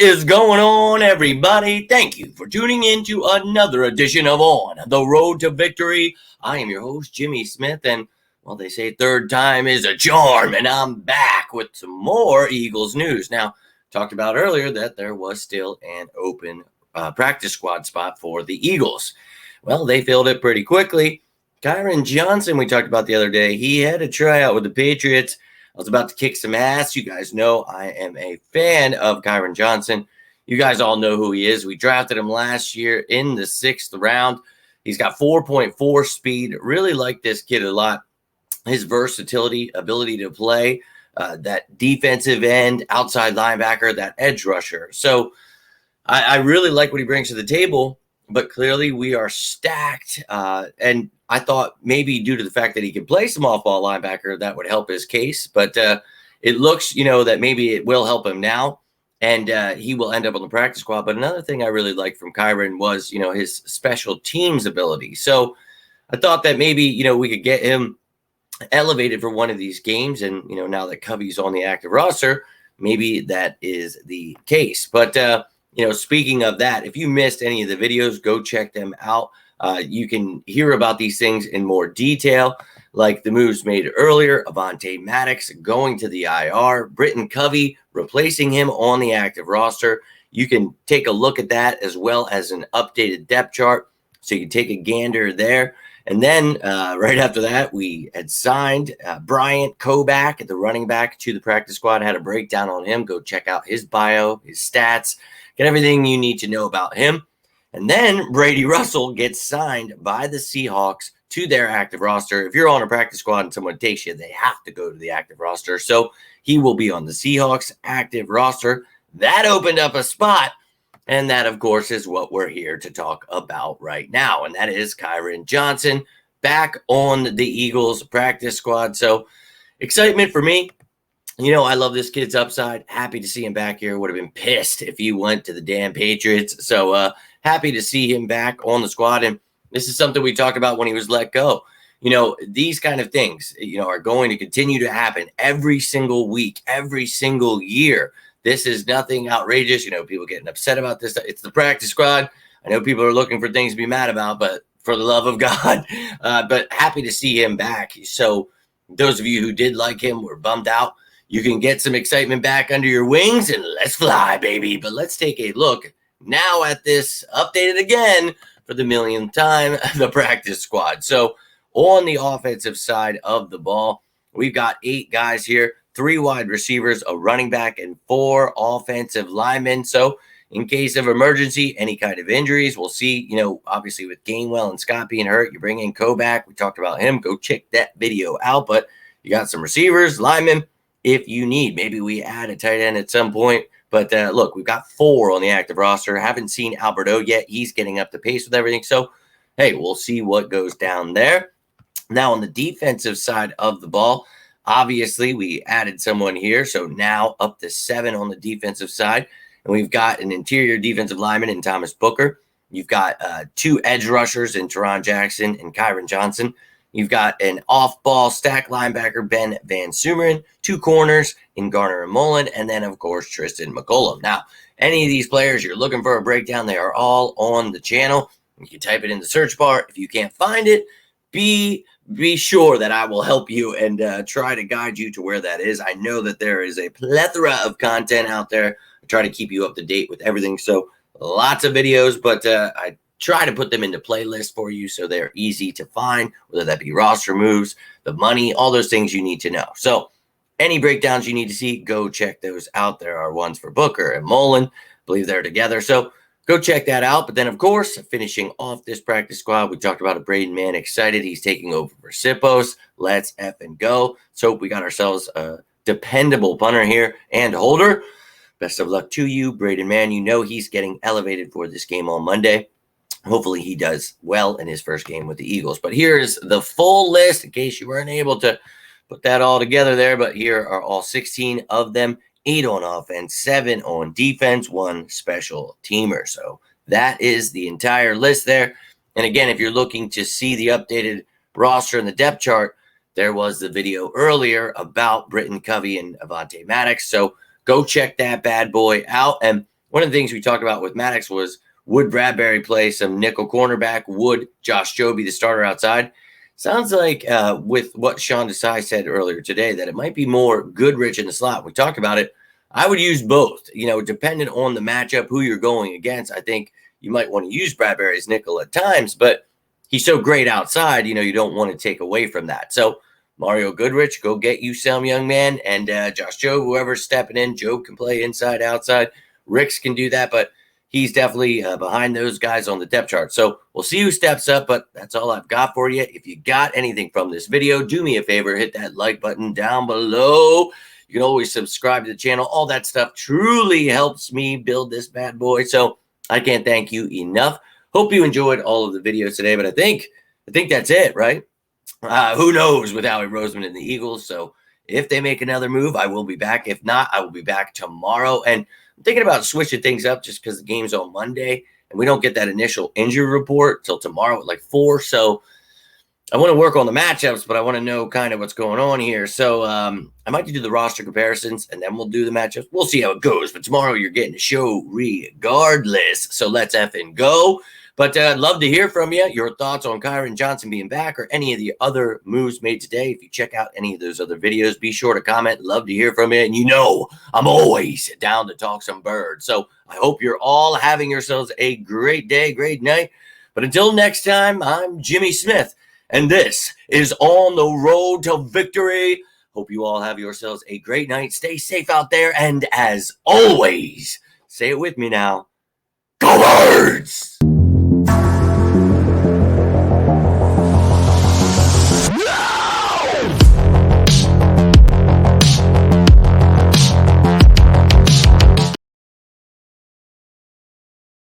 Is going on, everybody? Thank you for tuning in to another edition of On the Road to Victory. I am your host, Jimmy Smith, and well, they say third time is a charm, and I'm back with some more Eagles news. Now, talked about earlier that there was still an open practice squad spot for the Eagles. Well, they filled it pretty quickly. Kyron Johnson, we talked about the other day, he had a tryout with the Patriots. I was about to kick some ass. You guys know I am a fan of Kyron Johnson. You guys all know who he is. We drafted him last year in the 6th round. He's got 4.4 speed. Really like this kid a lot. His versatility, ability to play, that defensive end, outside linebacker, that edge rusher. So I really like what he brings to the table, but clearly we are stacked. And I thought maybe due to the fact that he can play some off-ball linebacker, that would help his case. But it looks, that maybe it will help him now, and he will end up on the practice squad. But another thing I really liked from Kyron was, his special teams ability. So I thought that maybe, we could get him elevated for one of these games. And, now that Covey's on the active roster, maybe that is the case. But, speaking of that, if you missed any of the videos, go check them out. You can hear about these things in more detail, like the moves made earlier, Avonte Maddox going to the IR, Britton Covey replacing him on the active roster. You can take a look at that as well as an updated depth chart, so you can take a gander there. And then right after that, we had signed Bryant Koback, the running back, to the practice squad. I had a breakdown on him. Go check out his bio, his stats, get everything you need to know about him. And then Brady Russell gets signed by the Seahawks to their active roster. If you're on a practice squad and someone takes you, they have to go to the active roster. So he will be on the Seahawks active roster. That opened up a spot. And that, of course, is what we're here to talk about right now. And that is Kyron Johnson back on the Eagles practice squad. So excitement for me. I love this kid's upside. Happy to see him back here. Would have been pissed if he went to the damn Patriots. So happy to see him back on the squad. And this is something we talked about when he was let go. These kind of things, are going to continue to happen every single week, every single year. This is nothing outrageous. People getting upset about this. It's the practice squad. I know people are looking for things to be mad about, but for the love of God, but happy to see him back. So those of you who did like him were bummed out. You can get some excitement back under your wings and let's fly, baby. But let's take a look now at this updated again for the millionth time, the practice squad. So on the offensive side of the ball, we've got 8 guys here, 3 wide receivers, a running back, and 4 offensive linemen. So in case of emergency, any kind of injuries, we'll see, obviously with Gainwell and Scott being hurt, you bring in Koback. We talked about him. Go check that video out. But you got some receivers, linemen, if you need. Maybe we add a tight end at some point. But look, we've got 4 on the active roster. Haven't seen Alberto yet. He's getting up to pace with everything. So, hey, we'll see what goes down there. Now, on the defensive side of the ball, obviously, we added someone here. So now up to 7 on the defensive side. And we've got an interior defensive lineman in Thomas Booker. You've got 2 edge rushers in Teron Jackson and Kyron Johnson. You've got an off-ball stack linebacker, Ben Van Sumeren, 2 corners in Garner and Mullen, and then, of course, Tristan McCollum. Now, any of these players you're looking for a breakdown, they are all on the channel. You can type it in the search bar. If you can't find it, be sure that I will help you and try to guide you to where that is. I know that there is a plethora of content out there. I try to keep you up to date with everything. So lots of videos, but I try to put them into playlists for you so they're easy to find, whether that be roster moves, the money, all those things you need to know. So any breakdowns you need to see, go check those out. There are ones for Booker and Mullen. I believe they're together. So go check that out. But then, of course, finishing off this practice squad, we talked about a Braden Man excited. He's taking over for Sippos. Let's effing go. So we got ourselves a dependable punter here and holder. Best of luck to you, Braden Man. He's getting elevated for this game on Monday. Hopefully he does well in his first game with the Eagles. But here's the full list in case you weren't able to put that all together there. But here are all 16 of them. 8 on offense, 7 on defense, 1 special teamer. So that is the entire list there. And again, if you're looking to see the updated roster and the depth chart, there was the video earlier about Britton Covey and Avonte Maddox. So go check that bad boy out. And one of the things we talked about with Maddox was, would Bradbury play some nickel cornerback? Would Josh Jobe be the starter outside? Sounds like with what Sean Desai said earlier today, that it might be more Goodrich in the slot. We talked about it. I would use both, depending on the matchup, who you're going against. I think you might want to use Bradbury as nickel at times, but he's so great outside, you don't want to take away from that. So Mario Goodrich, go get you some, young man. And Josh Jobe, whoever's stepping in, Jobe can play inside, outside. Ricks can do that, but he's definitely behind those guys on the depth chart. So we'll see who steps up, but that's all I've got for you. If you got anything from this video, do me a favor, hit that like button down below. You can always subscribe to the channel. All that stuff truly helps me build this bad boy. So I can't thank you enough. Hope you enjoyed all of the videos today, but I think that's it, right? Who knows with Howie Roseman and the Eagles. So if they make another move, I will be back. If not, I will be back tomorrow. And I'm thinking about switching things up just because the game's on Monday and we don't get that initial injury report till tomorrow at like 4. So I want to work on the matchups, but I want to know kind of what's going on here. So I might do the roster comparisons and then we'll do the matchups. We'll see how it goes. But tomorrow you're getting a show regardless. So let's effing go. But I'd love to hear from you, your thoughts on Kyron Johnson being back or any of the other moves made today. If you check out any of those other videos, be sure to comment. Love to hear from you. And I'm always down to talk some birds. So I hope you're all having yourselves a great day, great night. But until next time, I'm Jimmy Smith, and this is On the Road to Victory. Hope you all have yourselves a great night. Stay safe out there. And as always, say it with me now, go Birds!